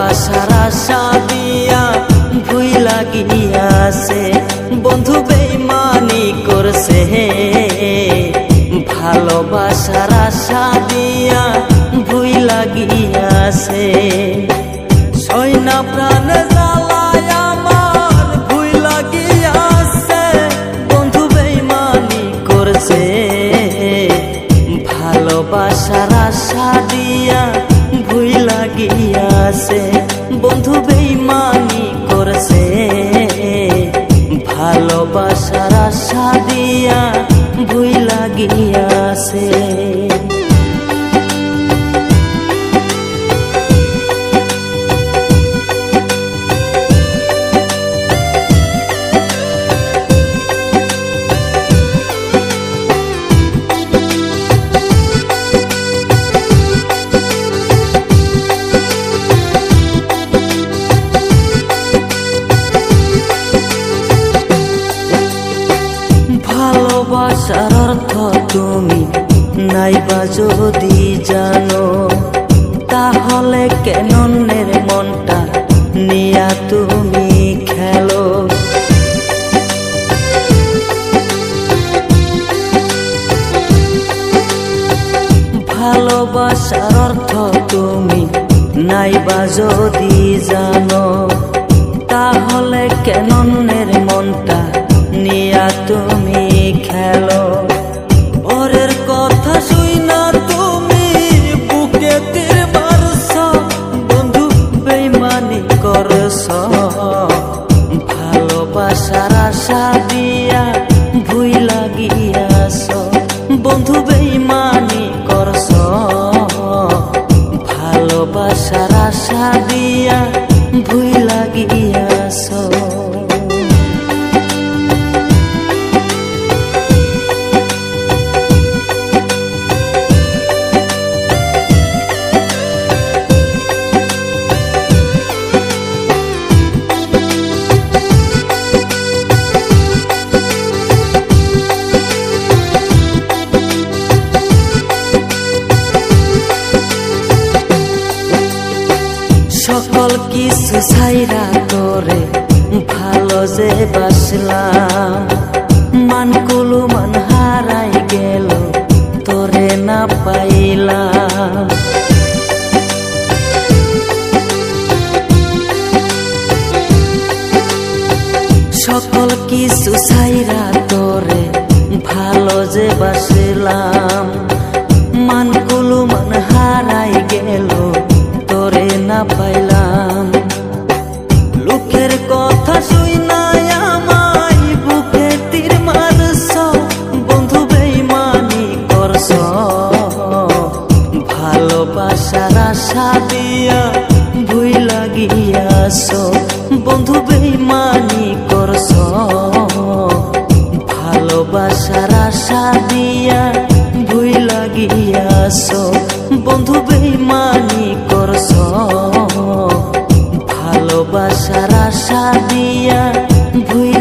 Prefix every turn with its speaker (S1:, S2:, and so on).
S1: ভালোবাসার আশা দিয়া ভুইলা গিয়াছে বন্ধু বেইমানি করছে ভালোবাসার আশা দিয়া ভুইলা গিয়াছে সইনা প্রাণে জ্বালায় আমার ভুইলা গিয়াছে বন্ধু বেইমানি করছে ভালোবাসার আশা দিয়া ভুইলা গিয়াছে বন্ধু বেইমানি করছে ভালোবাসার আশা দিয়া ভুইলা গিয়াছে ভালোবাসার অর্থ তুমি নাইবা যদি জানো তাহলে কেন অন্যের মনটা নিয়া তুমি খেলো ভালোবাসার অর্থ তুমি নাইবা যদি জানো তাহলে কেন অন্যের মনটা নিয়া তুমি খেলো ওরের কথা শুইনা তুমি বুকে তীর মারছ বন্ধু বেইমানি করছ ভালোবাসার আশা দিয়া ভুইলা গিয়াছ বন্ধু বেইমানি করছ ভালোবাসার আশা দিয়া ভুইলা গিয়াছ সকল কিছু ছাইরা তোরে ভালো যে বাসলাম মানকুলু মান হারাই গেল তোরে না পাইলাম সকল কিছু ছাইরা তোরে ভালো যে বাসলাম মানকুলু মান হারাই গেল তোরে না পাইলাম লোকের কথা শুইনা আমায় বুকে তীর মারছ বন্ধু বেইমানি করছ ভালোবাসার আশা দিয়া ভুইলা গিয়াছ বন্ধু বেইমানি করছ ভালোবাসার আশা দিয়া ভুইলা গিয়াছ বন্ধু বেইমানি করছ ভালোবাসার আশা দিয়া ভুইলা